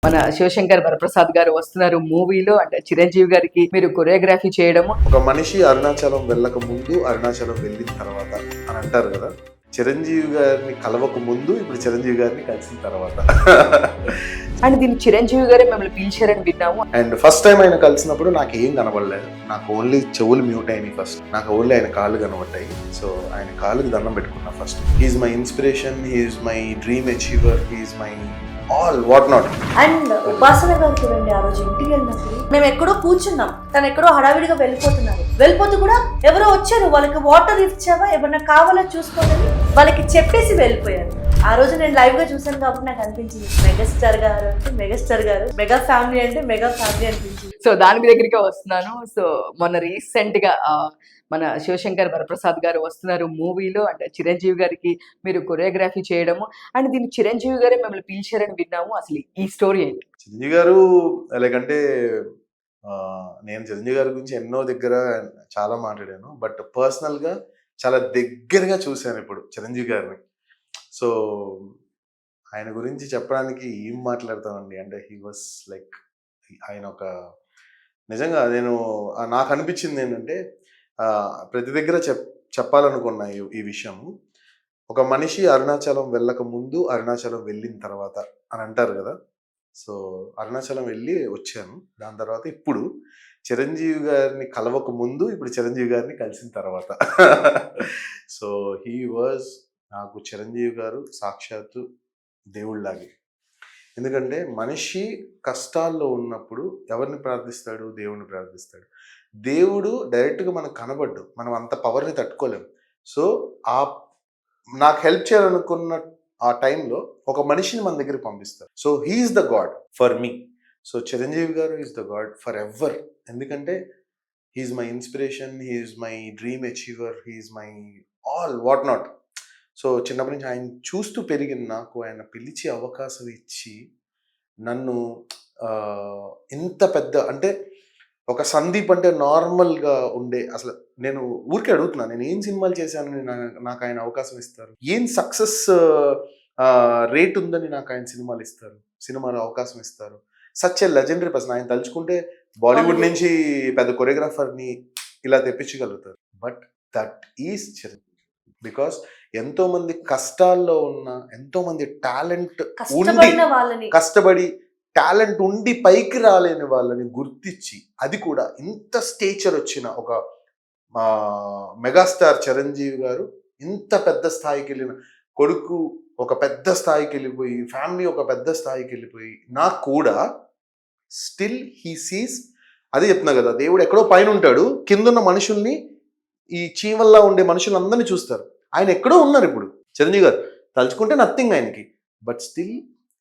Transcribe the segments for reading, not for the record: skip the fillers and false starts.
మన శివశంకర్ వరప్రసాద్ గారు వస్తున్నారు మూవీలో. అంటే చిరంజీవి గారికి మీరు కొరియోగ్రఫీ చేయడము. ఒక మనిషి అరుణాచలం వెళ్ళక ముందు అరుణాచలం వెళ్ళిన తర్వాత అని అంటారు కదా. చిరంజీవి గారిని కలవక ముందు ఇప్పుడు చిరంజీవి గారిని కలిసిన తర్వాత అండ్ దీన్ని చిరంజీవి గారే మిమ్మల్ని పిలిచారని విన్నాము. అండ్ ఫస్ట్ టైం ఆయన కలిసినప్పుడు నాకు ఏం కనబడలేదు. నాకు ఓన్లీ చెవులు మ్యూట్ అయినాయి. ఫస్ట్ నాకు ఓన్లీ ఆయన కాళ్ళు కనబడ్డాయి. సో ఆయన కాళ్ళకి దండం పెట్టుకున్నా first. He's my inspiration, he's my dream achiever, he's my all what not. And Upasana గారు చూడండి, ఆ రోజు ఇంటికి వెళ్ళినప్పుడు మేము ఎక్కడో కూర్చున్నాం, తను ఎక్కడో హడావిడిగా వెళ్ళిపోతూ కూడా ఎవరో వచ్చారు, వాళ్ళకి వాటర్ ఇచ్చావా, ఏమన్నా కావాలో చూసుకోండి వాళ్ళకి చెప్పేసి వెళ్ళిపోయారు. ఆ రోజు నేను లైవ్ గా చూసాను కాబట్టి నాకు అనిపించింది మెగాస్టార్ గారు అంటే మెగాస్టార్ గారు, మెగా ఫ్యామిలీ అంటే మెగా ఫ్యామిలీ అనిపించింది. సో దాని దగ్గరికి వస్తున్నాను. సో మొన్న రీసెంట్ గా మన శివశంకర్ వరప్రసాద్ గారు వస్తున్నారు మూవీలో. అంటే చిరంజీవి గారికి మీరు కొరియోగ్రఫీ చేయడము. అండ్ దీన్ని చిరంజీవి గారే మిమ్మల్ని పిలిచారని విన్నాము. అసలు ఈ స్టోరీ ఏంటి? చిరంజీవి గారు ఎలాగంటే నేను చిరంజీవి గారి గురించి ఎన్నో దగ్గర చాలా మాట్లాడాను. బట్ పర్సనల్గా చాలా దగ్గరగా చూశాను ఇప్పుడు చిరంజీవి గారిని. సో ఆయన గురించి చెప్పడానికి ఏం మాట్లాడతామండి. అంటే హీ వాస్ లైక్, ఆయన ఒక నిజంగా నాకు అనిపించింది ఏంటంటే ప్రతి దగ్గర చెప్పాలనుకున్నా ఈ విషయం. ఒక మనిషి అరుణాచలం వెళ్ళక ముందు అరుణాచలం వెళ్ళిన తర్వాత అని అంటారు కదా. సో అరుణాచలం వెళ్ళి వచ్చాను. దాని తర్వాత ఇప్పుడు చిరంజీవి గారిని కలవక ముందు ఇప్పుడు చిరంజీవి గారిని కలిసిన తర్వాత సో హీ వాజ్, నాకు చిరంజీవి గారు సాక్షాత్తు దేవుళ్ళలాగే. ఎందుకంటే మనిషి కష్టాల్లో ఉన్నప్పుడు ఎవరిని ప్రార్థిస్తాడు? దేవుడిని ప్రార్థిస్తాడు. దేవుడు డైరెక్ట్గా మనకు కనబడ్డు, మనం అంత పవర్ని తట్టుకోలేము. సో నాకు హెల్ప్ చేయాలనుకున్న ఆ టైంలో ఒక మనిషిని మన దగ్గరికి పంపిస్తారు. So he's the god for me. So Chiranjeevi garu is the god forever. ఎందుకంటే he's my inspiration, he's my dream achiever, he's my all what not. So చిన్నప్పటి నుంచి ఆయన చూస్తూ పెరిగిన నాకు ఆయన పిలిచి అవకాశం ఇచ్చి నన్ను ఇంత పెద్ద, అంటే ఒక సందీప్ అంటే నార్మల్గా ఉండే, అసలు నేను ఊరికే అడుగుతున్నా, నేను ఏం సినిమాలు చేశానని నాకు ఆయన అవకాశం ఇస్తారు, ఏం సక్సెస్ రేట్ ఉందని నాకు ఆయన సినిమాలో అవకాశం ఇస్తారు. Such a legendary person. ఆయన తలుచుకుంటే బాలీవుడ్ నుంచి పెద్ద కొరియోగ్రాఫర్ని ఇలా తెప్పించగలుగుతారు. But that is Chiranjeevi. Because ఎంతో మంది కష్టాల్లో ఉన్న, ఎంతో మంది టాలెంట్ ఉండి, కష్టపడి టాలెంట్ ఉండి పైకి రాలేని వాళ్ళని గుర్తించి, అది కూడా ఇంత స్టేచర్ వచ్చిన ఒక మెగాస్టార్ చిరంజీవి గారు ఇంత పెద్ద స్థాయికి వెళ్ళిన కొడుకు ఒక పెద్ద స్థాయికి వెళ్ళిపోయి, ఫ్యామిలీ ఒక పెద్ద స్థాయికి వెళ్ళిపోయి, నాకు కూడా స్టిల్ హీ సీస్. అదే చెప్తున్నా కదా, దేవుడు ఎక్కడో పైన ఉంటాడు, కిందున్న మనుషుల్ని, ఈ చీమల్లా ఉండే మనుషులందరినీ చూస్తారు. ఆయన ఎక్కడో ఉన్నారు ఇప్పుడు చిరంజీవి గారు. తలుచుకుంటే నథింగ్ ఆయనకి. బట్ స్టిల్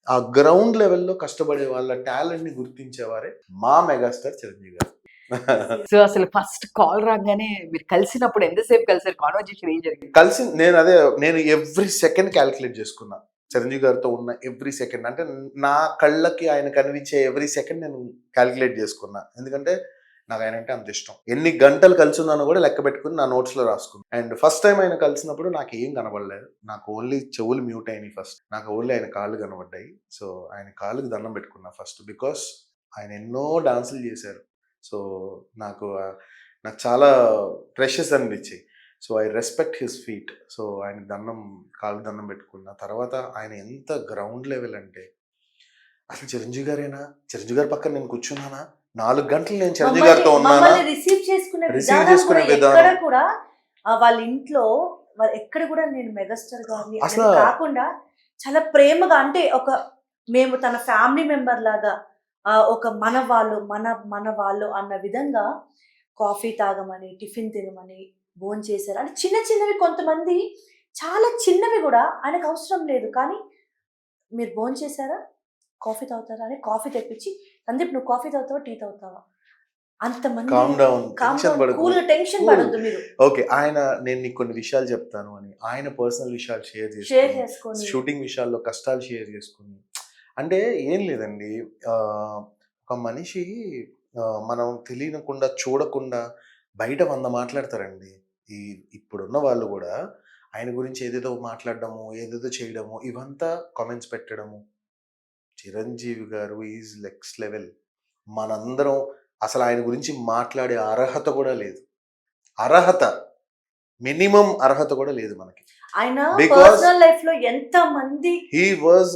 ఆ గ్రౌండ్ లెవెల్లో కష్టపడే వాళ్ళ టాలెంట్ ని గుర్తించేవారే మా మెగాస్టార్ చిరంజీవి గారు. సో అసలు ఫస్ట్ కాల్ రాగానే మీరు కలిసినప్పుడు ఎంతసేపు కలిసారు? కాన్వర్జేషన్ ఏం జరిగింది? నేను ఎవ్రీ సెకండ్ క్యాలిక్యులేట్ చేసుకున్నా. చిరంజీవి గారితో ఉన్న ఎవ్రీ సెకండ్, అంటే నా కళ్ళకి ఆయన కనిపించే ఎవ్రీ సెకండ్ నేను క్యాలిక్యులేట్ చేసుకున్నా. ఎందుకంటే నాకు ఆయన అంటే అంత ఇష్టం. ఎన్ని గంటలు కలిసి ఉన్నానో కూడా లెక్క పెట్టుకుని నా నోట్స్లో రాసుకున్నాను. అండ్ ఫస్ట్ టైం ఆయన కలిసినప్పుడు నాకు ఏం కనబడలేదు. నాకు ఓన్లీ చెవులు మ్యూట్ అయినాయి. ఫస్ట్ నాకు ఓన్లీ ఆయన కాళ్ళు కనబడ్డాయి. సో ఆయన కాళ్ళకి దండం పెట్టుకున్నా ఫస్ట్. బికాస్ ఆయన ఎన్నో డాన్సులు చేశారు. సో నాకు చాలా ప్రెషస్ అనిపించాయి. So I respect his feet. So ఆయనకి కాళ్ళకి దండం పెట్టుకున్న తర్వాత ఆయన ఎంత గ్రౌండ్ లెవెల్ అంటే, అసలు చిరంజీవి గారేనా, చిరంజీవి గారి పక్కన నేను కూర్చున్నానా, 4 గంటలు నేను చిరంజీవి గారితో ఉన్నానా, రిసీవ్ చేసుకునే విధానం కూడా వాళ్ళ ఇంట్లో ఎక్కడ కూడా నేను మెగాస్టార్ గారిని అసలు కాకుండా చాలా ప్రేమగా, అంటే ఒక మేము తన ఫ్యామిలీ మెంబర్ లాగా, ఒక మన వాళ్ళు అన్న విధంగా కాఫీ తాగమని, టిఫిన్ తినమని, భోజనం చేశారు. అంటే చిన్న చిన్నవి, కొంతమంది చాలా చిన్నవి కూడా ఆయనకు అవసరం లేదు, కానీ మీరు భోజనం చేశారా, కాఫీ తాగుతారా అని కాఫీ తెప్పించి, సందీప్ నువ్వు కాఫీ తాగుతావా, టీ తాగుతావా, అంతమంది టెన్షన్ పడొద్దు మీరు. ఓకే, నేను నీకు కొన్ని విషయాలు చెప్తాను అని ఆయన పర్సనల్ విషయాలు షేర్ చేసుకొని, షూటింగ్ విషయాల్లో కష్టాలు షేర్ చేసుకుని, అంటే ఏం లేదండి. ఒక మనిషి మనం తెలియకుండా చూడకుండా బయట 100 మాట్లాడతారండి. ఇప్పుడున్న వాళ్ళు కూడా ఆయన గురించి ఏదేదో మాట్లాడడము, ఏదేదో చేయడము, ఇవంతా కామెంట్స్ పెట్టడము, Chiranjeevi garu is next level. మనందరం అసలు ఆయన గురించి మాట్లాడే అర్హత కూడా లేదు. అర్హత మినిమం అర్హత కూడా లేదు మనకి. ఆయన Because- పర్సనల్ లైఫ్ లో ఎంత మంది హీ వాజ్,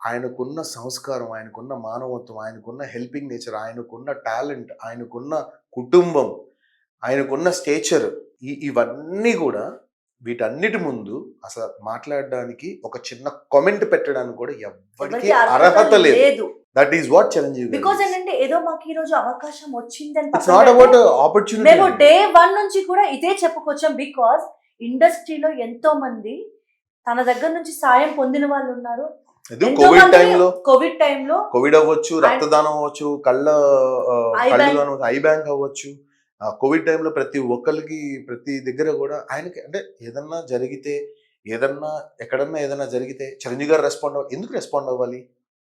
ఆయనకున్న సంస్కారం, ఆయనకున్న మానవత్వం, ఆయనకున్న హెల్పింగ్ నేచర్, ఆయనకున్న టాలెంట్, ఆయనకున్న కుటుంబం, ఆయనకున్న స్టేచర్, ఇవన్నీ కూడా వీటన్నిటి ముందు అసలు మాట్లాడడానికి ఒక చిన్న కామెంట్ పెట్టడానికి కూడా ఎవరికి ఎవరికి అర్హత లేదు. లేదు. That is what Chiranjeevi because ఏంటంటే ఏదో మాకు ఈ రోజు అవకాశం వచ్చిందని ఇట్స్ నాట్ అబౌట్ ఆపర్చునిటీ. మేము డే 1 నుంచి కూడా ఇదే చెప్పుకొచ్చాం. బికాజ్ ఇండస్ట్రీలో ఎంతో మంది తన దగ్గర నుంచి సాయం పొందిన వాళ్ళు ఉన్నారు. కోవిడ్ టైంలో కోవిడ్ అవ్వచ్చు, రక్తదానం అవ్వచ్చు, కళ్ళు ఐ బ్యాంక్ అవ్వచ్చు. కోవిడ్ టైంలో ప్రతి ఒక్కరికి ప్రతి దగ్గర కూడా ఆయనకి అంటే ఏదన్నా జరిగితే, ఎక్కడన్నా ఏదన్నా జరిగితే చిరంజీవి గారు ఎందుకు రెస్పాండ్ అవ్వాలి?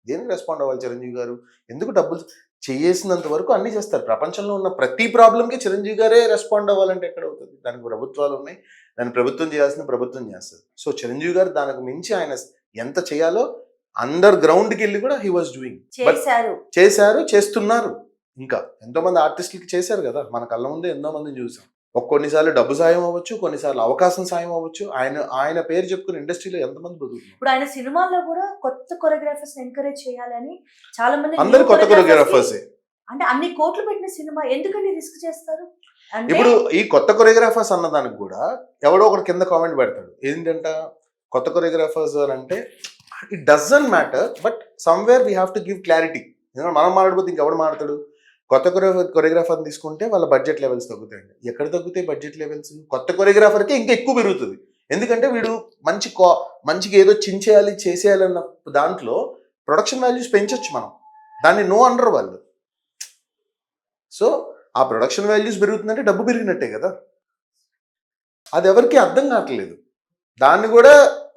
దేనికి రెస్పాండ్ అవ్వాలి చిరంజీవి గారు? ఎందుకు డబ్బులు చేసినంత వరకు అన్ని చేస్తారు. ప్రపంచంలో ఉన్న ప్రతి ప్రాబ్లంకి చిరంజీవి గారే రెస్పాండ్ అవ్వాలంటే ఎక్కడ అవుతుంది? దానికి ప్రభుత్వాలు ఉన్నాయి, దాన్ని ప్రభుత్వం చేయాల్సిన ప్రభుత్వం చేస్తుంది. సో చిరంజీవి గారు దానికి మించి ఆయన ఎంత చేయాలో అండర్ గ్రౌండ్కి వెళ్ళి కూడా హీ వాజ్ డూయింగ్. చేశారు, చేస్తున్నారు. ఇంకా ఎంతో మంది ఆర్టిస్టులకి చేశారు కదా, మన కళ్ళ ముందే ఎంతో మందిని చూసాం. కొన్నిసార్లు డబ్బు సాయం అవ్వచ్చు, కొన్నిసార్లు అవకాశం సాయం అవ్వచ్చు. ఆయన పేరు చెప్పుకుని ఇండస్ట్రీలో ఎంతమంది బతుకుతున్నారు. ఇప్పుడు ఆయన సినిమాల్లో కూడా కొత్త కొరియోగ్రాఫర్స్ ఎంకరేజ్ చేయాలని చాలా మంది, అందరు కొత్త కొరియోగ్రాఫర్స్. అంటే అన్ని కోట్లు పెట్టిన సినిమా ఎందుకని రిస్క్ చేస్తారు? ఇప్పుడు ఈ కొత్త కొరియోగ్రాఫర్స్ అన్నదానికి కూడా ఎవడో ఒకటి కింద కామెంట్ పెడతాడు, ఏంటంట కొత్త కొరియోగ్రాఫర్స్ అంటే it doesn't matter, but somewhere we have to give clarity. మనం మాట్లాడిపోతే ఇంకెవడు మాట్లాడు? కొత్త కొరియోగ్రాఫర్ తీసుకుంటే వాళ్ళ బడ్జెట్ లెవెల్స్ తగ్గుతాయండి. ఎక్కడ తగ్గుతాయి బడ్జెట్ లెవెల్స్? కొత్త కొరియోగ్రాఫర్కి ఇంకా ఎక్కువ పెరుగుతుంది. ఎందుకంటే వీడు మంచిగా ఏదో చేసేయాలన్న దాంట్లో ప్రొడక్షన్ వాల్యూస్ పెంచొచ్చు మనం, దాన్ని నో అండర్ వాళ్ళు. సో ఆ ప్రొడక్షన్ వాల్యూస్ పెరుగుతుందంటే డబ్బు పెరిగినట్టే కదా. అది ఎవరికి అర్థం కావట్లేదు. దాన్ని కూడా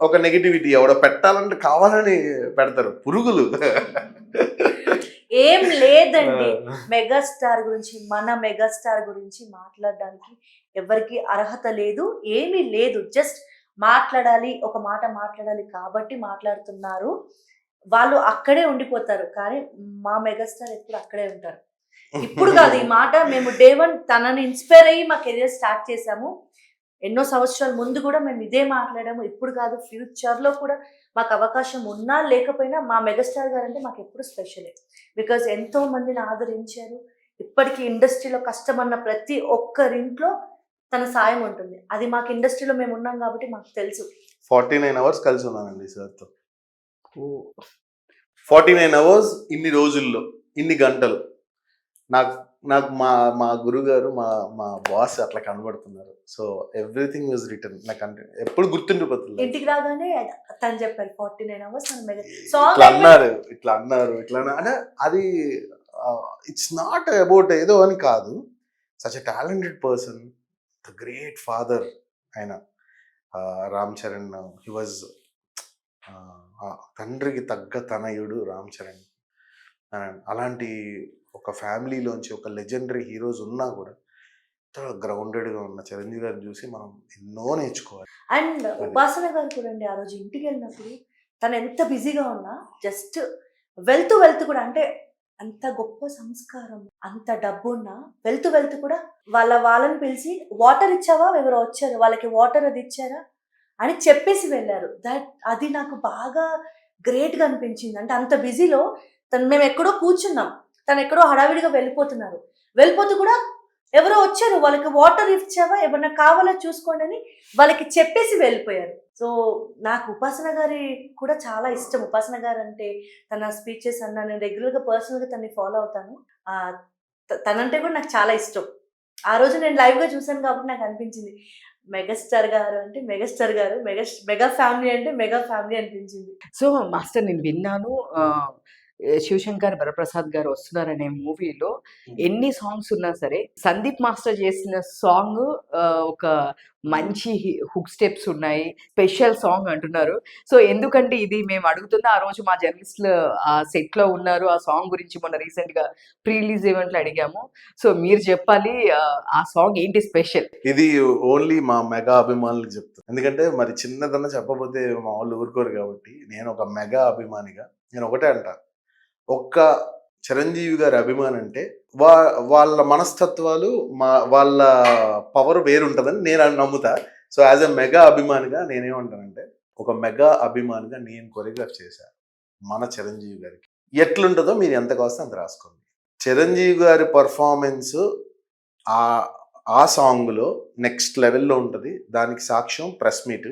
ఒక నెగిటివిటీ ఎవడో పెట్టాలంటే కావాలని పెడతారు పురుగులు. ఏం లేదండి, మెగాస్టార్ గురించి, మన మెగాస్టార్ గురించి మాట్లాడడానికి ఎవరికి అర్హత లేదు, ఏమీ లేదు. జస్ట్ మాట్లాడాలి, ఒక మాట మాట్లాడాలి కాబట్టి మాట్లాడుతున్నారు. వాళ్ళు అక్కడే ఉండిపోతారు, కానీ మా మెగాస్టార్ ఎప్పుడు అక్కడే ఉంటారు. ఇప్పుడు కాదు ఈ మాట, మేము డే 1 తనని ఇన్స్పైర్ అయ్యి మా కెరియర్ స్టార్ట్ చేసాము. ఎన్నో సంవత్సరాల ముందు కూడా మేము ఇదే మాట్లాడాము. ఇప్పుడు కాదు, ఫ్యూచర్లో కూడా మాకు అవకాశం ఉన్నా లేకపోయినా మా మెగాస్టార్ గారు అంటే మాకు ఎప్పుడు స్పెషలే. బికాజ్ ఎంతో మందిని ఆదరించారు. ఇప్పటికీ ఇండస్ట్రీలో కష్టమన్న ప్రతి ఒక్కరింట్లో తన సాయం ఉంటుంది. అది మాకు ఇండస్ట్రీలో మేము ఉన్నాం కాబట్టి మాకు తెలుసు. 49 hours కలిసి ఉన్నానండి సార్తో. 49 hours, ఇన్ని రోజుల్లో, ఇన్ని గంటలు. నాకు మా గురుగారు, మా బాస్ అట్లా కనబడుతున్నారు. So everything was return. నాకు అంటే ఎప్పుడు గుర్తుండిపోతుంది. ఇంటికి రాగానే తను చెప్పారు 49 hours ఇట్లా అన్నారు అంటే అది ఇట్స్ నాట్ అబౌట్ ఏదో అని కాదు. Such a talented person, the great father ఆయన రామ్ చరణ్. హీ వాజ్ తండ్రికి తగ్గ తనయుడు రామ్ చరణ్. అలాంటి ఒక ఫ్యామిలీలోంచి ఒక లెజెండరీ హీరోస్ ఉన్నా కూడా గ్రౌండెడ్గా ఉన్న చిరంజీవి గారిని చూసి మనం ఎన్నో నేర్చుకోవాలి. అండ్ ఉపాసన గారు కూడా అండి, ఆ రోజు ఇంటికి వెళ్ళినప్పుడు తను ఎంత బిజీగా ఉన్నా జస్ట్ వెళ్తూ కూడా, అంటే అంత గొప్ప సంస్కారం, అంత డబ్బు ఉన్నా వెళ్తూ కూడా వాళ్ళని పిలిచి వాటర్ ఇచ్చావా, ఎవరో వచ్చారు వాళ్ళకి వాటర్ అది ఇచ్చారా అని చెప్పేసి వెళ్ళారు. అది నాకు బాగా గ్రేట్గా అనిపించింది. అంటే అంత బిజీలో మేము ఎక్కడో కూర్చున్నాం, తను ఎక్కడో హడావిడిగా వెళ్ళిపోతూ కూడా ఎవరో వచ్చారు, వాళ్ళకి వాటర్ ఇచ్చావా, ఏమన్నా కావాలో చూసుకోండి అని వాళ్ళకి చెప్పేసి వెళ్ళిపోయారు. సో నాకు ఉపాసన గారి కూడా చాలా ఇష్టం. ఉపాసన గారు అంటే తన స్పీచెస్ అన్నా, నేను రెగ్యులర్గా పర్సనల్గా తనని ఫాలో అవుతాను. తనంటే కూడా నాకు చాలా ఇష్టం. ఆ రోజు నేను లైవ్గా చూశాను కాబట్టి నాకు అనిపించింది మెగాస్టార్ గారు అంటే మెగాస్టార్ గారు, మెగా ఫ్యామిలీ అంటే మెగా ఫ్యామిలీ అనిపించింది. సో మాస్టర్, నేను విన్నాను శివశంకర్ వరప్రసాద్ గారు వస్తున్నారనే మూవీలో ఎన్ని సాంగ్స్ ఉన్నా సరే సందీప్ మాస్టర్ చేసిన సాంగ్ ఒక మంచి హుక్ స్టెప్స్ ఉన్నాయి, స్పెషల్ సాంగ్ అంటున్నారు. సో ఎందుకంటే ఇది మేము అడుగుతున్న ఆ రోజు మా జర్నలిస్టులు ఆ సెట్ లో ఉన్నారు, ఆ సాంగ్ గురించి మొన్న రీసెంట్ గా ప్రీ రిలీజ్ ఈవెంట్లో అడిగాము. సో మీరు చెప్పాలి ఆ సాంగ్ ఏంటి స్పెషల్. ఇది ఓన్లీ మా మెగా అభిమానులకు చెప్తాను, ఎందుకంటే మరి చిన్నదన్నా చెప్పబోతే మా వాళ్ళు ఊరుకోరు కాబట్టి. నేను ఒక మెగా అభిమానిగా నేను ఒకటే అంట, ఒక్క చిరంజీవి గారి అభిమానం అంటే వాళ్ళ మనస్తత్వాలు వాళ్ళ పవర్ వేరుంటుందని నేను నమ్ముతా. సో యాజ్ ఎ మెగా అభిమానిగా నేనేమంటానంటే, ఒక మెగా అభిమానిగా నేను కొరియోగ్రాఫ్ చేశాను మన చిరంజీవి గారికి. ఎట్లుంటుందో మీరు ఎంత కాస్త అంత రాసుకోండి. చిరంజీవి గారి పర్ఫార్మెన్స్ ఆ సాంగ్లో నెక్స్ట్ లెవెల్లో ఉంటుంది. దానికి సాక్ష్యం ప్రెస్ మీట్,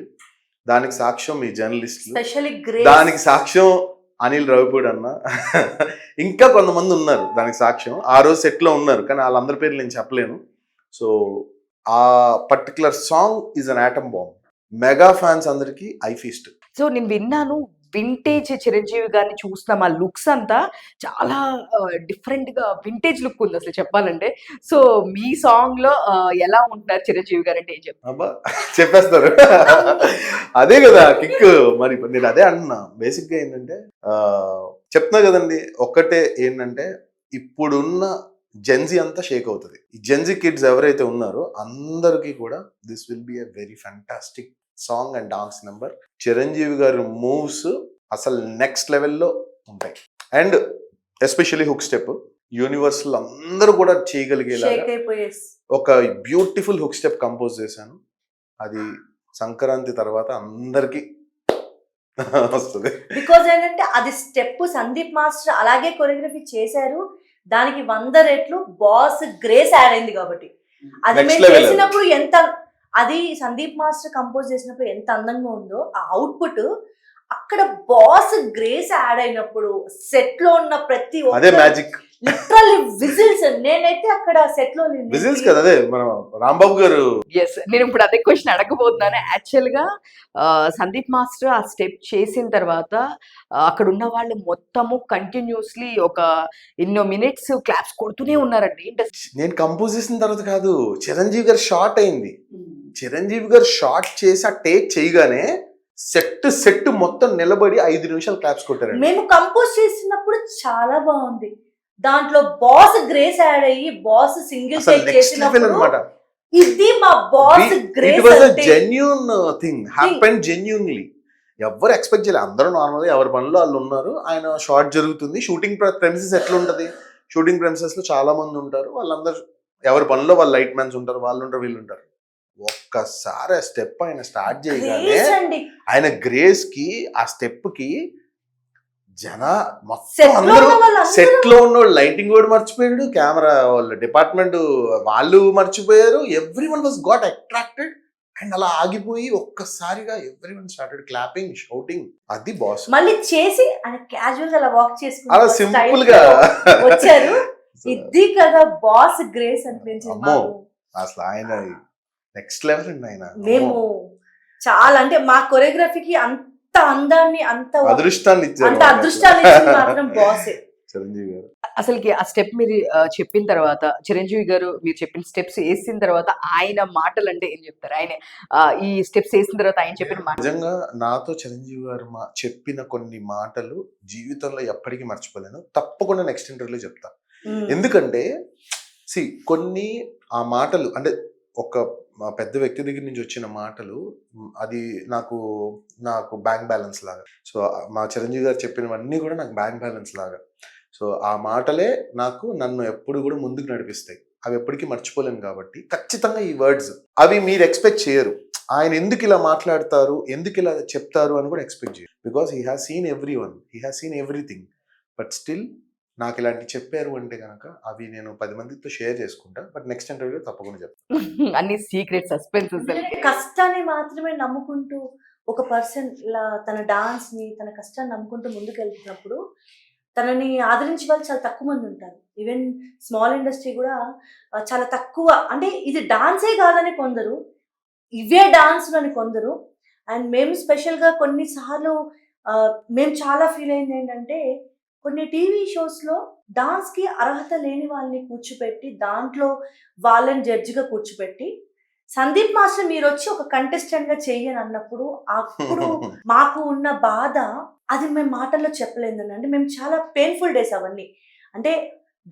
దానికి సాక్ష్యం మీ జర్నలిస్టులు, స్పెషల్లీ దానికి సాక్ష్యం అనిల్ రవిపూడి అన్న, ఇంకా కొంతమంది ఉన్నారు దానికి సాక్ష్యం. ఆ రోజు సెట్లో ఉన్నారు, కానీ వాళ్ళందరి పేర్లు నేను చెప్పలేను. సో ఆ particular song is an atom bomb. Mega fans అందరికి ఐ ఫీస్ట్. సో నేను విన్నాను, వింటేజ్ చిరంజీవి గారిని చూసిన మా లుక్స్ అంతా చాలా డిఫరెంట్ గా వింటేజ్ లుక్ ఉంది అసలు చెప్పాలంటే. సో మీ సాంగ్ లో ఎలా ఉంటున్నారు చిరంజీవి గారు అంటే ఏం చెప్తారు? అబ్బా చెప్పేస్తారు. అదే కదా కిక్. మరి నేను అదే అంటున్నా. బేసిక్ గా ఏంటంటే చెప్తున్నా కదండి, ఒక్కటే ఏంటంటే ఇప్పుడున్న జెన్జీ అంతా షేక్ అవుతుంది. ఈ జెన్జీ కిడ్స్ ఎవరైతే ఉన్నారో అందరికీ కూడా this will be a very fantastic song and dance number. Chiranjeevi గారి మూవ్స్ అసలు నెక్స్ట్ లెవెల్లో ఉంటాయి. And especially hook step universal అందరూ కూడా చేయగలిగేలాగా ఒక బ్యూటిఫుల్ హుక్ స్టెప్ కంపోజ్ చేశాను. అది సంక్రాంతి తర్వాత అందరికి వస్తుంది. బికాజ్ ఏంటంటే అది స్టెప్ సందీప్ మాస్టర్ అలాగే కొరియోగ్రఫీ చేశారు. దానికి 100 రెట్లు బాస్ గ్రేస్ యాడ్ అయింది కాబట్టి అది Next మేము level చేసినప్పుడు ఎంత, అది సందీప్ మాస్టర్ కంపోజ్ చేసినప్పుడు ఎంత అందంగా ఉందో ఆ అవుట్పుట్, అక్కడ బాస్ గ్రేస్ యాడ్ అయినప్పుడు సెట్ లో ఉన్న ప్రతి అదే మ్యాజిక్. Literally whistles. నేనైతే అక్కడ సెట్ లో విజిల్స్ కదా, అదే మన రాంబాబు గారు. ఎస్, నేను ఇప్పుడు అదే క్వశ్చన్ అడగబోతున్నాను. యాక్చువల్ గా సందీప్ మాస్టర్ ఆ స్టెప్ చేసిన తర్వాత అక్కడ ఉన్న వాళ్ళు మొత్తము కంటిన్యూస్లీ ఒక ఎన్నో మినిట్స్ క్లాప్స్ కొడుతూనే ఉన్నారండి. నేను కంపోజ్ చేసిన తర్వాత కాదు, చిరంజీవి గారు షార్ట్ అయింది. చిరంజీవి గారు షార్ట్ చేసి ఆ టేక్ చేయగానే సెట్ మొత్తం నిలబడి 5 నిమిషాలు క్లాప్స్ కొట్టారు. మేము కంపోజ్ చేసినప్పుడు చాలా బాగుంది. దాంట్లో బాస్ గ్రేస్ యాడ్ అయ్యి బాస్ సింగిల్ టేక్ చేసినప్పుడు అన్నమాట. ఇది మా boss grace. It was a genuine thing, happened genuinely. ఎవరు ఎక్స్పెక్ట్ చేయలేదు. అందరూ నార్మల్గా ఎవరి పనిలో వాళ్ళు ఉన్నారు. ఆయన షార్ట్ జరుగుతుంది. షూటింగ్ ప్రెమిసెస్ ఎట్లా ఉంటుంది, షూటింగ్ ప్రెమిసెస్ లో చాలా మంది ఉంటారు. వాళ్ళందరూ ఎవరి పనిలో వాళ్ళు, లైట్ మ్యాన్స్ ఉంటారు, వాళ్ళు ఉంటారు, వీళ్ళు ఉంటారు. ఒక్కసారి ఆ స్టెప్ ఆయన స్టార్ట్ చేయగానే ఆయన గ్రేస్ కి, ఆ స్టెప్ కి మొత్తం అందరూ సెట్ లో ఉన్న లైటింగ్ కూడా మర్చిపోయాడు, కెమెరా వాళ్ళ డిపార్ట్మెంట్ వాళ్ళు మర్చిపోయారు. Every one was got attracted and అలా ఆగిపోయి ఒక్కసారిగా every one started clapping, shouting. అది బాస్ మళ్ళీ చేసి ఆయన క్యాజువల్ గా అలా వాక్ చేసుకుంటూ అలా సింపుల్ గా వచ్చారు. ఇది కదా బాస్ గ్రేస్ అనిపించింది. అసలు ఆయన నెక్స్ట్ లెవెల్ అండి. ఆయన మేము చాలా, అంటే మా కొరియోగ్రఫీకి అంత అందాన్ని, అంత అదృష్టాన్ని ఇచ్చారు. మాత్రం బాసే చిరంజీవి గారు. అసలుకి ఆ స్టెప్ మీరు చెప్పిన తర్వాత, చిరంజీవి గారు మీరు చెప్పిన స్టెప్స్ వేసిన తర్వాత ఆయన మాటలు అంటే ఏం చెప్తారు? ఆయన ఈ స్టెప్స్ వేసిన తర్వాత ఆయన చెప్పిన మాట. నిజంగా నాతో చిరంజీవి గారు చెప్పిన కొన్ని మాటలు జీవితంలో ఎప్పటికీ మర్చిపోలేను. తప్పకుండా నెక్స్ట్ ఇంటర్వ్యూలో చెప్తా. ఎందుకంటే కొన్ని ఆ మాటలు అంటే ఒక పెద్ద వ్యక్తి దగ్గర నుంచి వచ్చిన మాటలు, అది నాకు బ్యాంక్ బ్యాలెన్స్ లాగా. సో మా చిరంజీవి గారు చెప్పినవన్నీ కూడా నాకు బ్యాంక్ బ్యాలెన్స్ లాగా. సో ఆ మాటలే నన్ను ఎప్పుడు కూడా ముందుకు నడిపిస్తాయి. అవి ఎప్పటికీ మర్చిపోలేను. కాబట్టి ఖచ్చితంగా ఈ వర్డ్స్ అవి మీరు ఎక్స్పెక్ట్ చేయరు. ఆయన ఎందుకు ఇలా మాట్లాడతారు, ఎందుకు ఇలా చెప్తారు అని కూడా ఎక్స్పెక్ట్ చేయరు. Because he has seen every one, he has seen everything. But still నాకు ఇలాంటి చెప్పారు అంటే కనుక అవి నేను 10 మందితో షేర్ చేసుకుంటా. బట్ నెక్స్ట్ ఇంటర్వ్యూలో తప్పకుండా చెప్తాను. అన్ని సీక్రెట్ సస్పెన్సెస్. కష్టాన్ని మాత్రమే నమ్ముకుంటూ ఒక పర్సన్ ఇలా తన డాన్స్ ని, తన కష్టాన్ని నమ్ముకుంటూ ముందుకు వెళ్తున్నప్పుడు తనని ఆదరించే వాళ్ళు చాలా తక్కువ మంది ఉంటారు. ఈవెన్ స్మాల్ ఇండస్ట్రీ కూడా చాలా తక్కువ. అంటే ఇది డాన్సే కాదని కొందరు, ఇవే డాన్స్ అని కొందరు. అండ్ మేము స్పెషల్గా కొన్నిసార్లు మేము చాలా ఫీల్ అయింది ఏంటంటే, కొన్ని టీవీ షోస్లో డాన్స్కి అర్హత లేని వాళ్ళని కూర్చోపెట్టి, దాంట్లో వాళ్ళని జడ్జిగా కూర్చోపెట్టి, సందీప్ మాస్టర్ మీరు వచ్చి ఒక కంటెస్టెంట్గా చెయ్యని అన్నప్పుడు అప్పుడు మాకు ఉన్న బాధ అది మేము మాటల్లో చెప్పలేదండి. అంటే మేము చాలా పెయిన్ఫుల్ డేస్ అవన్నీ. అంటే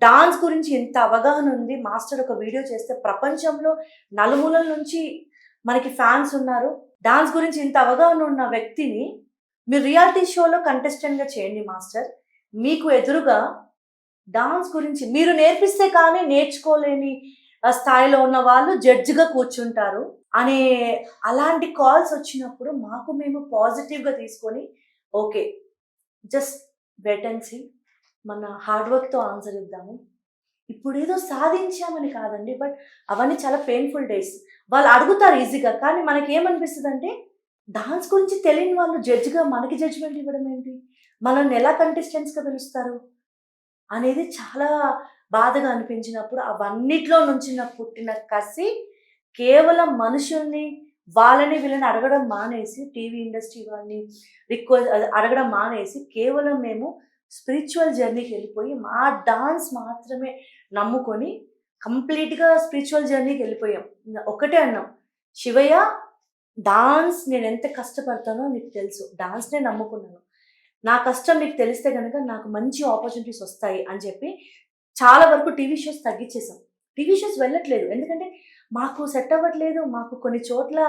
డాన్స్ గురించి ఎంత అవగాహన ఉంది, మాస్టర్ ఒక వీడియో చేస్తే ప్రపంచంలో నలుమూలల నుంచి మనకి ఫ్యాన్స్ ఉన్నారు. డాన్స్ గురించి ఇంత అవగాహన ఉన్న వ్యక్తిని మీరు రియాలిటీ షోలో కంటెస్టెంట్గా చేయండి మాస్టర్, మీకు ఎదురుగా డాన్స్ గురించి మీరు నేర్పిస్తే కానీ నేర్చుకోలేని స్థాయిలో ఉన్న వాళ్ళు జడ్జిగా కూర్చుంటారు అనే అలాంటి కాల్స్ వచ్చినప్పుడు మాకు మేము పాజిటివ్గా తీసుకొని okay just wait and see మన హార్డ్ వర్క్తో ఆన్సర్ ఇద్దాము. ఇప్పుడు ఏదో సాధించామని కాదండి, బట్ అవన్నీ చాలా పెయిన్ఫుల్ డేస్. వాళ్ళు అడుగుతారు ఈజీగా, కానీ మనకి ఏమనిపిస్తుంది అంటే డాన్స్ గురించి తెలియని వాళ్ళు జడ్జిగా మనకి జడ్జిమెంట్ ఇవ్వడం ఏంటి, మనల్ని ఎలా కంటెస్టెంట్స్గా పిలుస్తారు అనేది చాలా బాధగా అనిపించినప్పుడు అవన్నిట్లో నుంచి నాకు పుట్టిన కసి కేవలం మనుషుల్ని వాళ్ళని వీళ్ళని అడగడం మానేసి, టీవీ ఇండస్ట్రీ వాళ్ళని అడగడం మానేసి కేవలం మేము స్పిరిచువల్ జర్నీకి వెళ్ళిపోయి మా డాన్స్ మాత్రమే నమ్ముకొని కంప్లీట్గా స్పిరిచువల్ జర్నీకి వెళ్ళిపోయాం. ఒకటే అన్నాం, శివయ్య డాన్స్ నేను ఎంత కష్టపడతానో నీకు తెలుసు, డాన్స్నే నమ్ముకున్నాను, నా కష్టం నీకు తెలిస్తే కనుక నాకు మంచి ఆపర్చునిటీస్ వస్తాయి అని చెప్పి చాలా వరకు టీవీ షోస్ తగ్గించేసాం. టీవీ షోస్ వెళ్ళట్లేదు, ఎందుకంటే మాకు సెట్ అవ్వట్లేదు, మాకు కొన్ని చోట్ల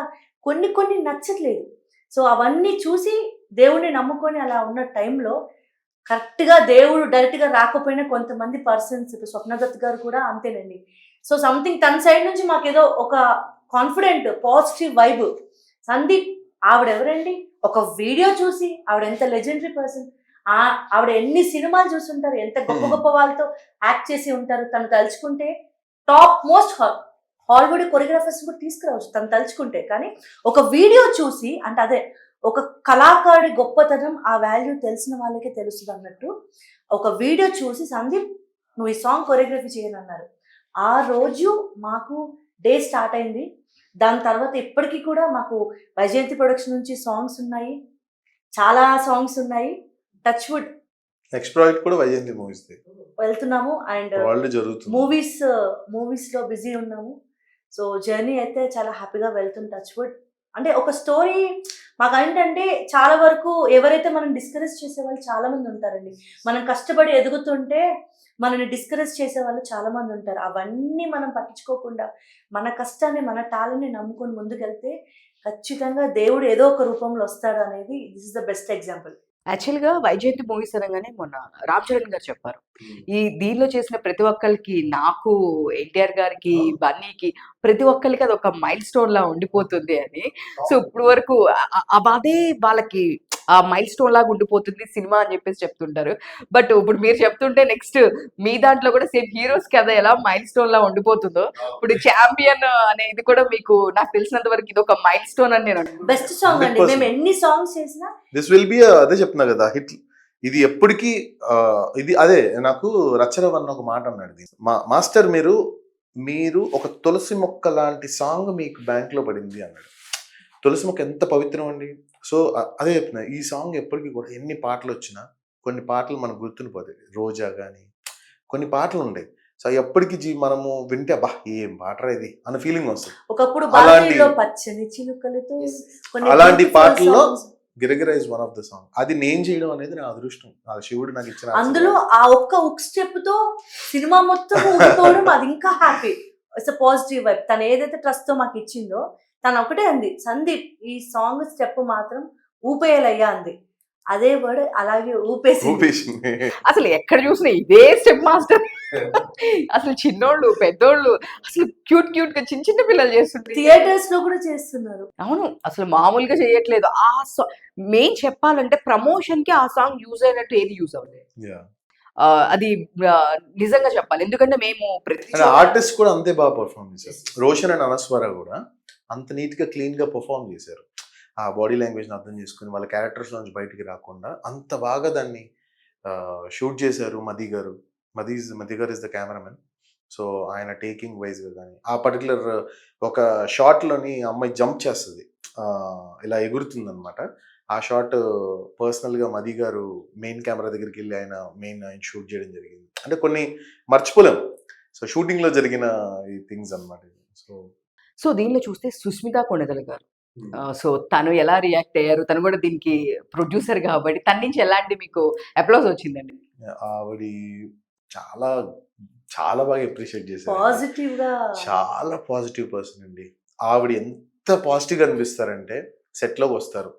కొన్ని నచ్చట్లేదు. సో అవన్నీ చూసి దేవుడిని నమ్ముకొని అలా ఉన్న టైంలో కరెక్ట్గా దేవుడు డైరెక్ట్గా రాకపోయినా కొంతమంది పర్సన్స్, ఇప్పుడు స్వప్నదత్ గారు కూడా అంతేనండి. సో సంథింగ్ తన సైడ్ నుంచి మాకేదో ఒక కాన్ఫిడెంట్ పాజిటివ్ వైబ్. సందీప్ ఆవిడెవరండి, ఒక వీడియో చూసి ఆవిడ ఎంత లెజెండరీ పర్సన్, ఆవిడ ఎన్ని సినిమాలు చూస్తుంటారు, ఎంత గొప్ప గొప్ప వాళ్ళతో యాక్ట్ చేసి ఉంటారు. తను తలుచుకుంటే టాప్ మోస్ట్ హాలీవుడ్ కొరియోగ్రాఫర్స్ కూడా తీసుకురావచ్చు తను తలుచుకుంటే. కానీ ఒక వీడియో చూసి, అంటే అదే ఒక కళాకారుడి గొప్పతనం ఆ వాల్యూ తెలిసిన వాళ్ళకే తెలుస్తుంది అన్నట్టు, ఒక వీడియో చూసి సందీప్ నువ్వు ఈ సాంగ్ కొరియోగ్రఫీ చేయను అన్నారు. ఆ రోజు మాకు డే స్టార్ట్ అయింది. దాని తర్వాత ఇప్పటికీ కూడా మాకు వైజయంతి ప్రొడక్షన్ నుంచి సాంగ్స్ ఉన్నాయి, చాలా సాంగ్స్ ఉన్నాయి. టచ్ వుడ్ నెక్స్ట్ ప్రాజెక్ట్ కూడా వైజయంతి మూవీస్ వెళ్తున్నాము అండ్ వరల్డ్ జరుగుతుంది, మూవీస్ లో బిజీ ఉన్నాము. సో జర్నీ అయితే చాలా హ్యాపీగా వెళ్తుంది. టచ్ వుడ్ అంటే ఒక స్టోరీ మాకు ఏంటంటే చాలా వరకు ఎవరైతే మనం డిస్కరేజ్ చేసే వాళ్ళు చాలా మంది ఉంటారండి. మనం కష్టపడి ఎదుగుతుంటే మనల్ని డిస్కరేజ్ చేసే వాళ్ళు చాలా మంది ఉంటారు. అవన్నీ మనం పట్టించుకోకుండా మన కష్టాన్ని మన టాలెంట్ని నమ్ముకొని ముందుకెళ్తే ఖచ్చితంగా దేవుడు ఏదో ఒక రూపంలో వస్తాడు అనేది this is the best example. యాక్చువల్‌గా వైజయంతి మూవీస్ అనగానే మొన్న రామ్ చరణ్ గారు చెప్పారు. ఈ దీనిలో చేసిన ప్రతి ఒక్కళ్ళకి, నాకు, ఎన్టీఆర్ గారికి, బన్నీకి ప్రతి ఒక్కళ్ళకి అదొక మైల్‌స్టోన్‌లా ఉండిపోతుంది అని. సో ఇప్పటి వరకు అదే వాళ్ళకి ఆ మైల్‌స్టోన్ లాగా ఉండిపోతుంది సినిమా అని చెప్పేసి చెప్తుంటారు. బట్ ఇప్పుడు మీరు చెప్తుంటే నెక్స్ట్ మీ దాంట్లో కూడా సేమ్ హీరోస్‌కి అది ఎలా మైల్‌స్టోన్‌లా ఉండిపోతుందో, ఇప్పుడు ఛాంపియన్ అనే ఇది కూడా మీకు నాకు తెలిసినంత వరకు ఇదొక మైల్‌స్టోన్ అని నేను అనుకుంటున్నాను. బెస్ట్ సాంగ్ అండి. మేము ఎన్ని సాంగ్స్ చేసినా దిస్ విల్ బి అదే చెప్తున్నా కదా హిట్. ఇది ఎప్పటికీ ఇది అదే నాకు రచరవన్న ఒక మాట అన్నాడు, మాస్టర్ మీరు ఒక తులసి మొక్క లాంటి సాంగ్ మీకు బ్యాంక్ లో పడింది అన్నాడు. తులసి మొక్క ఎంత పవిత్రం అండి. సో అదే చెప్తున్నా, ఈ సాంగ్ ఎప్పటికీ కూడా ఎన్ని పాటలు వచ్చినా కొన్ని పాటలు మనకు గుర్తుండిపోతాయి. రోజా కానీ కొన్ని పాటలు ఉంటాయి. సో ఎప్పటికీ మనము వింటే అబ్బా ఏం పాటరా ఇది అన్న ఫీలింగ్ వస్తుంది. ఒకప్పుడు బాలీలో పచ్చని చిలుకలతో అలాంటి పాటల్లో Giragira is one of the song. అది నేను చేయడం అనేది నా అదృష్టం, నా శివుడు నాకు ఇచ్చిన. అందులో ఆ ఒక్క ఉక్ స్టెప్ తో సినిమా మొత్తం ఊడిపోవడం అది ఇంకా happy. It's a positive vibe. తను ఏదైతే ట్రస్ట్ తో మాకు ఇచ్చిందో తను ఒకటే అంది, సందీప్ ఈ సాంగ్ స్టెప్ మాత్రం ఊపేయాలయ్యా అంది. అదే వర్డ్ అలాగే ఊపేసి అసలు ఎక్కడ చూసినా ఇదే స్టెప్ మాస్టర్. అసలు చిన్నోళ్ళు పెద్దోళ్ళు అసలు క్యూట్ గా చిన్న పిల్లలు చేస్తుంటారు. థియేటర్స్ లో కూడా చేస్తున్నారు. అవును, అసలు మామూలుగా చేయట్లేదు. ఆ మెయిన్ చెప్పాలంటే ప్రమోషన్ కి ఆ సాంగ్ యూజ్ అయినట్టు ఏది యూజ్ అవ్వలేదు. అది నిజంగా చెప్పాలి, ఎందుకంటే మేము ప్రతి ఆర్టిస్ట్ కూడా అంతే బాగా పర్ఫార్మ్ చేశారు. రోషన్ అండ్ అనస్వర కూడా అంత నీట్ గా క్లీన్ గా పర్ఫార్మ్ చేశారు. ఆ బాడీ లాంగ్వేజ్ ని అర్థం చేసుకుని వాళ్ళ క్యారెక్టర్స్ నుంచి బయటికి రాకుండా అంత బాగా దాన్ని షూట్ చేశారు. మది గారు ఇస్ ద కెమెరామెన్. సో ఆయన టేకింగ్ వైజ్ గా కానీ ఆ పర్టికులర్ ఒక షాట్ లోని అమ్మాయి జంప్ చేస్తుంది, ఇలా ఎగురుతుంది అనమాట. ఆ షాట్ పర్సనల్ గా మది గారు మెయిన్ కెమెరా దగ్గరికి వెళ్ళి ఆయన షూట్ చేయడం జరిగింది. అంటే కొన్ని మర్చిపోలేం. సో షూటింగ్ లో జరిగిన ఈ థింగ్స్ అనమాట. సో దీనిలో చూస్తే సుస్మితా కొణిదెల గారు, సో తను ఎలా రియాక్ట్ అయ్యారు? తను కూడా దీనికి ప్రొడ్యూసర్ కాబట్టి తన నుంచి ఎలాంటి మీకు అప్లాజ్ వచ్చిందండి? ఆవిడ చాలా చాలా బాగా అప్రిషియేట్ చేశారు. పాజిటివ్ గా చాలా పాజిటివ్ పర్సన్ అండి. ఆవిడ ఎంత పాజిటివ్ గా అనిపిస్తారంటే సెట్ లోకి వస్తారు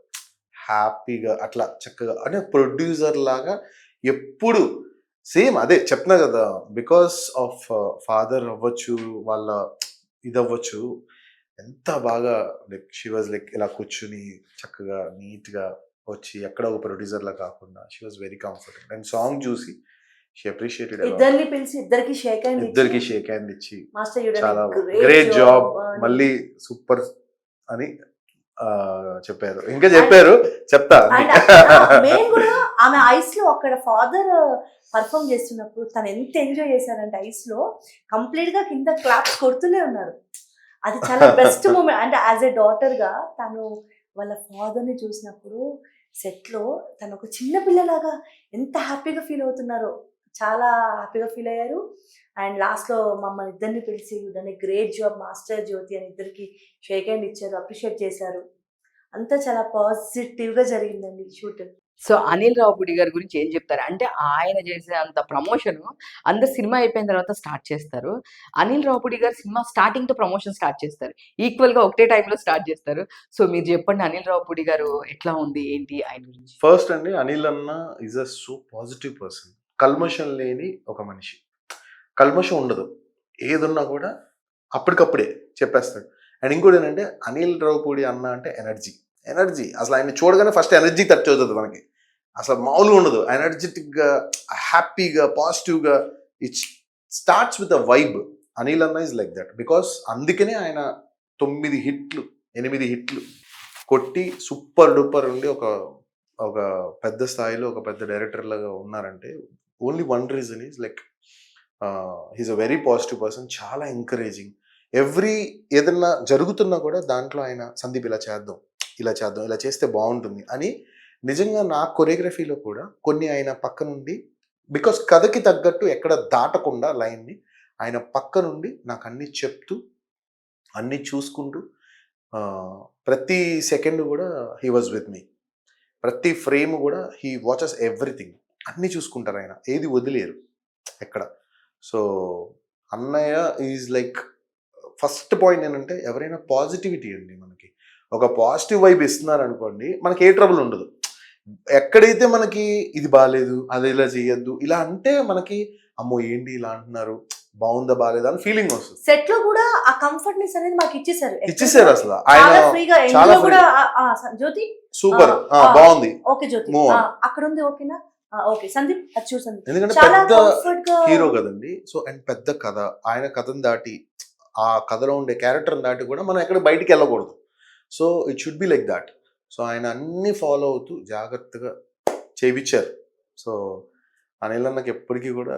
హ్యాపీగా అట్లా చక్కగా, అంటే ప్రొడ్యూసర్ లాగా ఎప్పుడు సేమ్ అదే చెప్తున్నా కదా, బికాస్ ఆఫ్ ఫాదర్ అవ్వచ్చు, వాళ్ళ ఇది అవ్వచ్చు, ఎంత బాగా లైక్ షీ వాజ్ లైక్ ఇలా కూర్చుని చక్కగా నీట్గా వచ్చి ఎక్కడ ఒక ప్రొడ్యూసర్లా కాకుండా she was very comfortable. And song చూసి షీ అప్రిషియేటెడ్ ఇద్దరిని పిలిచి ఇద్దరికి షేక్ హ్యాండ్ ఇద్దరికి షేక్ హ్యాండ్ ఇచ్చి మాస్టర్ చాలా గ్రేట్ జాబ్, మళ్ళీ సూపర్ అని చెప్పారు. ఇంకా చెప్పారు, చెప్తా. మేము కూడా ఆమె ఐస్ లో అక్కడ ఫాదర్ పర్ఫామ్ చేస్తున్నప్పుడు తను ఎంత ఎంజాయ్ చేశారంటే ఐస్ లో కంప్లీట్ గా కింద క్లాప్స్ కొడుతూనే ఉన్నారు. అది చాలా బెస్ట్ మూమెంట్. అంటే యాజ్ ఎ డాటర్ గా తను వాళ్ళ ఫాదర్ ని చూసినప్పుడు సెట్ లో తను ఒక చిన్న పిల్లలాగా ఎంత హ్యాపీగా ఫీల్ అవుతున్నారో, చాలా హ్యాపీగా ఫీల్ అయ్యారు. అండ్ లాస్ట్ లో మమ్మల్ని ఇద్దరిని పిలిచి దాన్ని గ్రేట్ జాబ్ మాస్టర్ జ్యోతి అని ఇద్దరికి షేక్ హ్యాండ్ ఇచ్చారు, అప్రిషియేట్ చేశారు. అంతా చాలా పాజిటివ్ గా జరిగిందండి షూట్. సో అనిల్ రావుపూడి గారి గురించి ఏం చెప్తారు? అంటే ఆయన చేసే అంత ప్రమోషన్ అందరు సినిమా అయిపోయిన తర్వాత స్టార్ట్ చేస్తారు. అనిల్ రావుపూడి గారు సినిమా స్టార్టింగ్ తో ప్రమోషన్ స్టార్ట్ చేస్తారు, ఈక్వల్ గా ఒకటే టైంలో స్టార్ట్ చేస్తారు. సో మీరు చెప్పండి, అనిల్ రావుపూడి గారు ఎట్లా ఉంది ఏంటి ఆయన గురించి? ఫస్ట్ అండి, అనిల్ అన్న is a so positive person. కల్మషం లేని ఒక మనిషి, కల్మషం ఉండదు, ఏదున్నా కూడా అప్పటికప్పుడే చెప్పేస్తాడు. అండ్ ఇంకోటి ఏంటంటే అనిల్ రావుపూడి అన్న అంటే ఎనర్జీ. అసలు ఆయన చూడగానే ఫస్ట్ ఎనర్జీ టచ్ అవుతుంది మనకి, అసలు మామూలుగా ఉండదు. ఎనర్జెటిక్గా, హ్యాపీగా, పాజిటివ్గా, it starts with a vibe. Anil అన్న ఈజ్ లైక్ దట్. బికాస్ అందుకనే ఆయన 9 హిట్లు 8 హిట్లు కొట్టి సూపర్ డూపర్ ఉండి ఒక పెద్ద స్థాయిలో ఒక పెద్ద డైరెక్టర్ లాగా ఉన్నారంటే only one reason is like he's a very positive person, చాలా ఎంకరేజింగ్. ఏదన్నా జరుగుతున్నా కూడా దాంట్లో ఆయన సందీప్ ఇలా చేద్దాం, ఇలా చేస్తే బాగుంటుంది అని. నిజంగా నా కొరియోగ్రఫీలో కూడా కొన్ని ఆయన పక్క నుండి, బికాస్ కథకి తగ్గట్టు ఎక్కడ దాటకుండా లైన్ని ఆయన పక్క నుండి నాకు అన్ని చెప్తూ అన్ని చూసుకుంటూ ప్రతి సెకండ్ కూడా హీ వాజ్ విత్ మీ. ప్రతి ఫ్రేమ్ కూడా హీ వాచెస్ ఎవ్రీథింగ్, అన్నీ చూసుకుంటారు ఆయన, ఏది వదిలేరు ఎక్కడ. సో అన్నయ్య ఈజ్ లైక్ ఫస్ట్ పాయింట్ ఏంటంటే ఎవరైనా పాజిటివిటీ అండి, మనకి ఒక పాజిటివ్ వైబ్ ఇస్తున్నారు అనుకోండి, మనకి ఏ ట్రబుల్ ఉండదు. ఎక్కడైతే మనకి ఇది బాగాలేదు, అది ఇలా చేయొద్దు, ఇలా అంటే మనకి అమ్మో ఏంటి ఇలా అంటున్నారు, బాగుందా బాగాలేదా అని ఫీలింగ్ వస్తుంది. సెట్ లో కూడా ఆ కంఫర్ట్నెస్ అనేది మాకు ఇచ్చేసారు అసలు ఆయన ఫ్రీగా. కూడా జ్యోతి సూపర్ బాగుంది, ఓకే జ్యోతి అక్కడ ఉంది, ఓకేనా, ఓకే సందీప్ అది చూసండి. ఎందుకంటే పెద్ద హీరో కదండి. సో అండ్ పెద్ద కథ, ఆయన కథను దాటి ఆ కథలో ఉండే క్యారెక్టర్ దాటి కూడా మనం ఎక్కడ బయటికి వెళ్ళకూడదు. So it should be like that. So ఆయన అన్ని ఫాలో అవుతూ జాగ్రత్తగా చేయించారు. సో అనిల్ అన్నకి ఎప్పటికీ కూడా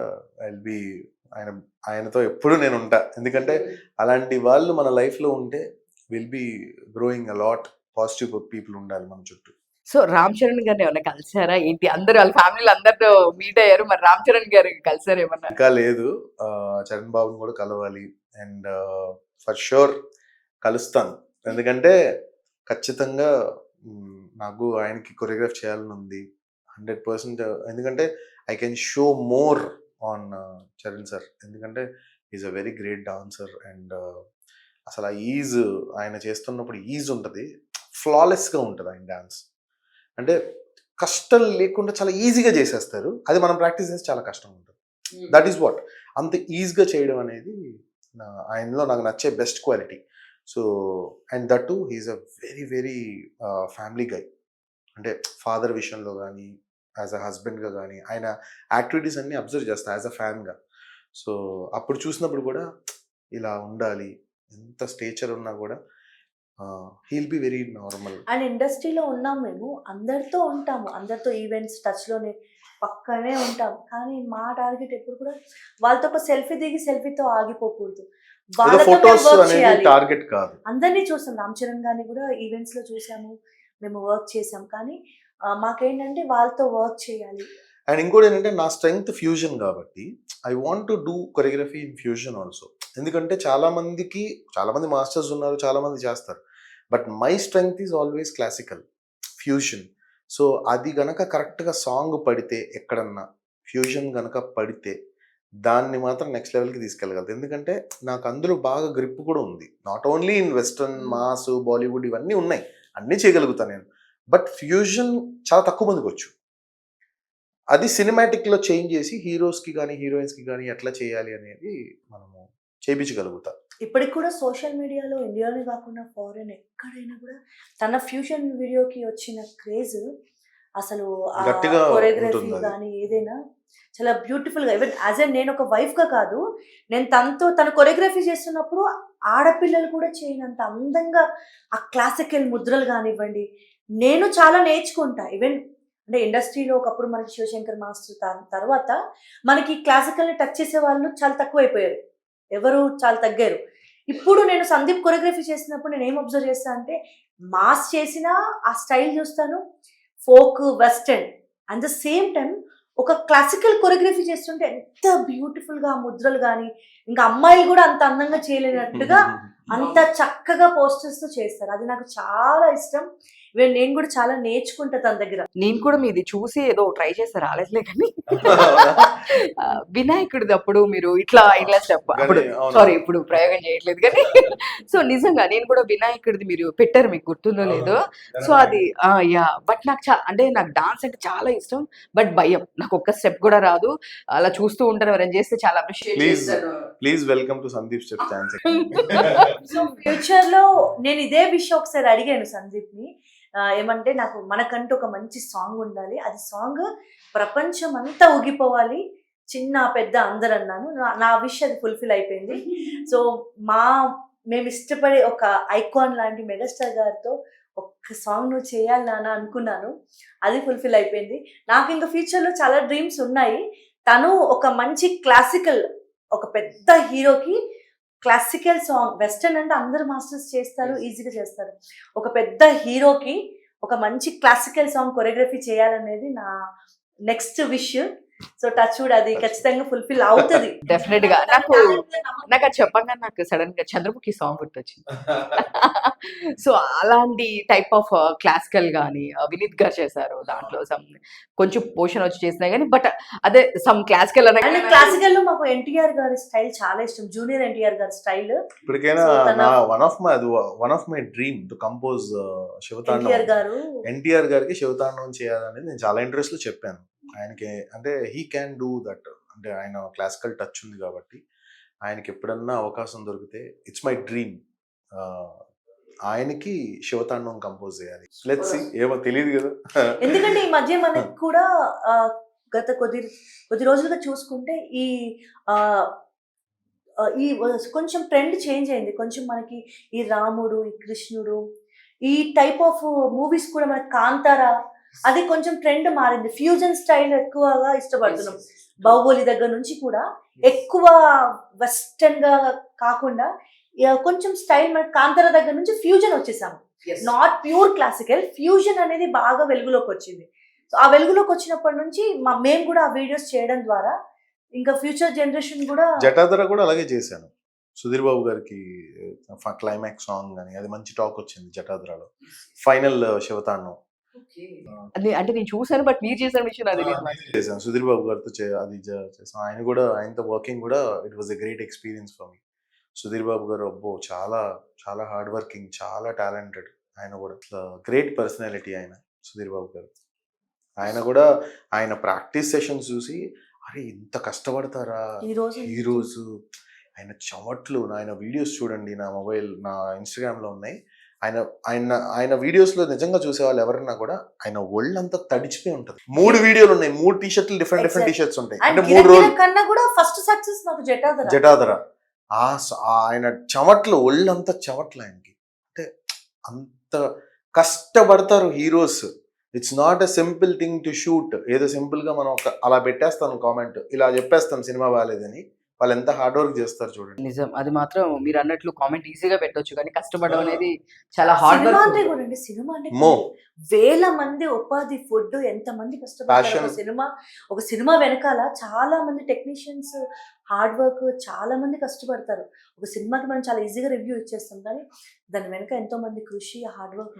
ఆయనతో ఎప్పుడు నేను ఉంటా. ఎందుకంటే అలాంటి వాళ్ళు మన లైఫ్లో ఉంటే will be growing a lot. Positive people ఉండాలి మన చుట్టూ. సో రామ్ చరణ్ గారిని ఏమన్నా కలిసారా ఏంటి? అందరూ వాళ్ళ ఫ్యామిలీలో అందరితో మీట్ అయ్యారు, మరి రామ్ చరణ్ గారు కలిసారు ఏమన్నా? ఇంకా లేదు, చరణ్ బాబుని కూడా కలవాలి. అండ్ ఫర్ షూర్ కలుస్తాను, ఎందుకంటే ఖచ్చితంగా నాకు ఆయనకి కొరియోగ్రాఫ్ చేయాలని ఉంది 100%. ఎందుకంటే I can show more on Charan sir, ఎందుకంటే is a very great dancer. And అసలు ఆ ఈజ్ ఆయన చేస్తున్నప్పుడు ఈజ్ ఉంటుంది, ఫ్లాలెస్గా ఉంటుంది ఆయన డాన్స్. అంటే కష్టం లేకుండా చాలా ఈజీగా చేసేస్తారు, అది మనం ప్రాక్టీస్ చేస్తే చాలా కష్టం ఉంటుంది. దట్ ఈస్ వాట్, అంత ఈజీగా చేయడం అనేది ఆయనలో నాకు నచ్చే best quality. So and that too he's a very very family guy. అంటే ఫాదర్ విషయంలో కానీ, యాజ్ అ హస్బెండ్గా కానీ, ఆయన యాక్టివిటీస్ అన్నీ అబ్జర్వ్ చేస్తాను యాజ్ అ ఫ్యాన్గా. సో అప్పుడు చూసినప్పుడు కూడా ఇలా ఉండాలి, ఎంత స్టేచర్ ఉన్నా కూడా he'll be very normal. And ఇండస్ట్రీలో ఉన్నాం, మేము అందరితో ఉంటాము, అందరితో ఈవెంట్స్ టచ్లోనే పక్కనే ఉంటాం. కానీ మా టార్గెట్ ఎప్పుడు కూడా వాళ్ళతో ఒక సెల్ఫీ దిగి సెల్ఫీతో ఆగిపోకూడదు, టార్గెట్ కాదు. అందరినీ చూసాం, రామ్ చరణ్ గారిని కూడా ఈవెంట్స్ లో చూసాము, మేము వర్క్ చేసాం. కానీ మాకేంటంటే వాళ్ళతో వర్క్ చేయాలి. అండ్ ఇంకోటి ఏంటంటే నా స్ట్రెంగ్త్ ఫ్యూజన్ కాబట్టి I want to do choreography in fusion also. ఎందుకంటే చాలా మంది మాస్టర్స్ ఉన్నారు, చాలా మంది చేస్తారు, but my strength is always classical fusion. So అది గనక కరెక్ట్గా సాంగ్ పడితే, ఎక్కడన్నా ఫ్యూజన్ గనక పడితే దాన్ని మాత్రం నెక్స్ట్ లెవెల్కి తీసుకెళ్ళగలదు. ఎందుకంటే నాకు అందులో బాగా గ్రిప్ కూడా ఉంది. Not only in western, mass, Bollywood ఇవన్నీ ఉన్నాయి, అన్నీ చేయగలుగుతాను నేను. బట్ ఫ్యూజన్ చాలా తక్కువ మందికి వచ్చు. అది సినిమాటిక్ లో చేంజ్ చేసి హీరోస్ కి కానీ హీరోయిన్స్ కి కానీ ఎట్లా చేయాలి అనేది మనము చేయించగలుగుతాం. ఇప్పటికి కూడా సోషల్ మీడియాలో ఇండియాలోనే కాకుండా ఫారెన్ ఎక్కడైనా కూడా తన ఫ్యూజన్ వీడియోకి వచ్చిన క్రేజ్ అసలు ఆ గట్టిగా కొరియోగ్రఫీ ఉంటుంది అది. కానీ ఏదైనా చాలా బ్యూటిఫుల్ గా ఈవెన్ యాజ్ ఎ నేను ఒక వైఫ్ గా కాదు, నేను తన కొరియోగ్రఫీ చేస్తున్నప్పుడు ఆడపిల్లలు కూడా చేయనంత అందంగా ఆ క్లాసికల్ ముద్రలు కానివ్వండి, నేను చాలా నేర్చుకుంటా. ఈవెన్ అంటే ఇండస్ట్రీలో ఒకప్పుడు మనకి శివశంకర్ మాస్టర్ తర్వాత మనకి క్లాసికల్ ని టచ్ చేసే వాళ్ళు చాలా తక్కువైపోయారు, ఎవరు చాలా తగ్గారు. ఇప్పుడు నేను సందీప్ కొరియోగ్రఫీ చేసినప్పుడు నేను ఏం అబ్జర్వ్ చేస్తా అంటే మాస్ చేసిన ఆ స్టైల్ చూస్తాను, folk western at the same time ఒక క్లాసికల్ కొరియోగ్రఫీ చేస్తుంటే ఎంత బ్యూటిఫుల్ గా ఆ ముద్రలు కానీ, ఇంకా అమ్మాయిలు కూడా అంత అందంగా చేయలేనట్టుగా అంత చక్కగా పోస్టర్స్ తో చేస్తారు. అది నాకు చాలా ఇష్టం. ఈవెన్ నేను కూడా చాలా నేర్చుకుంటా తన దగ్గర. నేను కూడా మీది చూసి ఏదో ట్రై చేస్తే రాలేదులే కానీ వినాయకుడిది అప్పుడు మీరు ఇట్లా స్టెప్ అప్పుడు అవునా? సారీ ఇప్పుడు ప్రయోగం చేయట్లేదు కానీ సో నిజంగా నేను కూడా వినాయకుడిది మీరు పెట్టారు, మీకు గుర్తుందో లేదో. సో అది యా బట్ నాకు అంటే నాకు డాన్స్ అంటే చాలా ఇష్టం, బట్ భయం, నాకు ఒక్క స్టెప్ కూడా రాదు. అలా చూస్తూ ఉంటాను, ఎవరైనా చేస్తే చాలా అప్రిషియేట్ Please. చేస్తాను. Please welcome to Sandeep step dance. So future లో నేను ఇదే విషయం ఒకసారి అడిగాను సందీప్ ని, ఏమంటే నాకు మనకంటూ ఒక మంచి సాంగ్ ఉండాలి, అది సాంగ్ ప్రపంచం అంతా ఊగిపోవాలి, చిన్న పెద్ద అందరు అన్నాను. నా విష్ అది ఫుల్ఫిల్ అయిపోయింది. సో మేము ఇష్టపడే ఒక ఐకాన్ లాంటి మెగాస్టార్ గారితో ఒక్క సాంగ్ నువ్వు చేయాలి నాన్న అనుకున్నాను, అది ఫుల్ఫిల్ అయిపోయింది. నాకు ఇంకా ఫ్యూచర్ లో చాలా డ్రీమ్స్ ఉన్నాయి. తను ఒక మంచి క్లాసికల్, ఒక పెద్ద హీరోకి క్లాసికల్ సాంగ్, వెస్టర్న్ అంటే అందరు మాస్టర్స్ చేస్తారు, ఈజీగా చేస్తారు. ఒక పెద్ద హీరోకి ఒక మంచి క్లాసికల్ సాంగ్ కొరియోగ్రఫీ చేయాలనేది నా next wish. So touch wood అది ఖచ్చితంగా ఫుల్ఫిల్ అవుతుంది. డెఫినెట్ గా నాకు అది చెప్పంగా నాకు సడన్ గా చంద్రముఖి సాంగ్ గుర్తొచ్చింది. సో అలాంటి టైప్ ఆఫ్ క్లాసికల్ గానీ వినీత్ గారు చేశారు, దాంట్లో సమ్ కొంచెం పోషన్ వచ్చి చేసినా గానీ, బట్ అదే సమ్ క్లాసికల్ అండ్ క్లాసికల్ లో మాకు ఎన్టీఆర్ గారి స్టైల్ చాలా ఇష్టం, జూనియర్ ఎన్టీఆర్ గారి స్టైల్. ఇప్పటికైనా So, తన- one of my dream to compose NTR Shivatandavam. Garu NTR గారికి శివతాండవం చేయాలనేది నేను చాలా ఇంట్రెస్ట్ లో చెప్పాను ఆయనకి. అంటే హీ క్యాన్ డూ దట్, అంటే ఆయన క్లాసికల్ టచ్ ఉంది కాబట్టి ఆయనకి ఎప్పుడన్నా అవకాశం దొరికితే ఇట్స్ మై డ్రీమ్ ఆయనకి శివతాండవం కంపోజ్ చేయాలి. లెట్స్ సీ, ఏమో తెలియదు కదా. ఎందుకంటే ఈ మధ్య మనకి కూడా గత కొద్ది రోజులుగా చూసుకుంటే ఈ ఆ, ఈ కొంచెం ట్రెండ్ చేంజ్ అయింది. కొంచెం మనకి ఈ రాముడు, ఈ కృష్ణుడు, ఈ టైప్ ఆఫ్ మూవీస్ కూడా మనకి కాంతారా, అది కొంచెం ట్రెండ్ మారింది. ఫ్యూజన్ స్టైల్ ఎక్కువగా ఇష్టపడుతున్నాం. బాహుబలి దగ్గర నుంచి కూడా ఎక్కువ వెస్టర్న్ గా కాకుండా కొంచెం స్టైల్ మనకి కాంతారా దగ్గర నుంచి ఫ్యూజన్ వచ్చేసాము. నాట్ ప్యూర్ క్లాసికల్, ఫ్యూజన్ అనేది బాగా వెలుగులోకి వచ్చింది. సో ఆ వెలుగులోకి వచ్చినప్పటి నుంచి మేము కూడా ఆ వీడియోస్ చేయడం ద్వారా ఇంకా ఫ్యూచర్ జనరేషన్ కూడా జటాధర కూడా అలాగే చేశాను. సుధీర్ బాబు గారికి క్లైమాక్స్ సాంగ్ అని అది మంచి టాక్ వచ్చింది జటాధరలో. ఫైనల్ శివతాండవం అంటే నేను చూసాను, బట్ మీరు చేసిన విషయం నాకు తెలియదు. చేశాను సుధీర్ బాబు గారితో చేసాం. ఆయనతో వర్కింగ్ కూడా it was a great experience for me. Sudheer Babu garu అబ్బో చాలా చాలా హార్డ్ వర్కింగ్, చాలా టాలెంటెడ్. ఆయన కూడా గ్రేట్ పర్సనాలిటీ ఆయన సుధీర్ బాబు గారు. ఆయన కూడా ఆయన ప్రాక్టీస్ సెషన్స్ చూసి అరే ఇంత కష్టపడతారా హీరోస్, ఆయన చెమట్లు. ఆయన వీడియోస్ చూడండి, నా ఇన్స్టాగ్రామ్ లో ఉన్నాయి. ఆయన వీడియోస్ లో నిజంగా చూసే వాళ్ళు ఎవరన్నా కూడా ఆయన ఒళ్ళంతా తడిచిపోయి ఉంటది. 3 వీడియోలు ఉన్నాయి, 3 టీ-షర్ట్లు డిఫరెంట్ టీ-షర్ట్స్ ఉంటాయి. అంటే 3 రోజులు కన్నా కూడా ఫస్ట్ సక్సెస్ నాకు జటాధర. ఆయన చెమట్లు, ఒళ్ళంతా చెమట్లు ఆయనకి. అంటే అంత కష్టపడతారు heroes. It's not a simple thing to shoot. ఏదో సింపుల్ గా మనం అలా పెట్టేస్తాను కామెంట్, ఇలా చెప్పేస్తాం సినిమా బాగాలేదని. వాళ్ళు ఎంత హార్డ్ వర్క్ చేస్తారు చూడండి. నిజం, అది మాత్రం మీరు అన్నట్లు కామెంట్ ఈజీగా పెట్టొచ్చు, కానీ కష్టపడడం అనేది చాలా హార్డ్ సినిమా వర్క్. అంటే కూడా అండి, సినిమా అంటే మో వేల మంది ఉపాధి, ఫుడ్, ఎంత మంది కష్టపడతారు. ఒక సినిమా వెనకాల చాలా మంది టెక్నీషియన్స్, హార్డ్ వర్క్, చాలా మంది కష్టపడతారు. ఒక సినిమాకి మనం చాలా ఈజీగా రివ్యూ ఇచ్చేస్తాం, కానీ దాని వెనక ఎంతో మంది కృషి, హార్డ్ వర్క్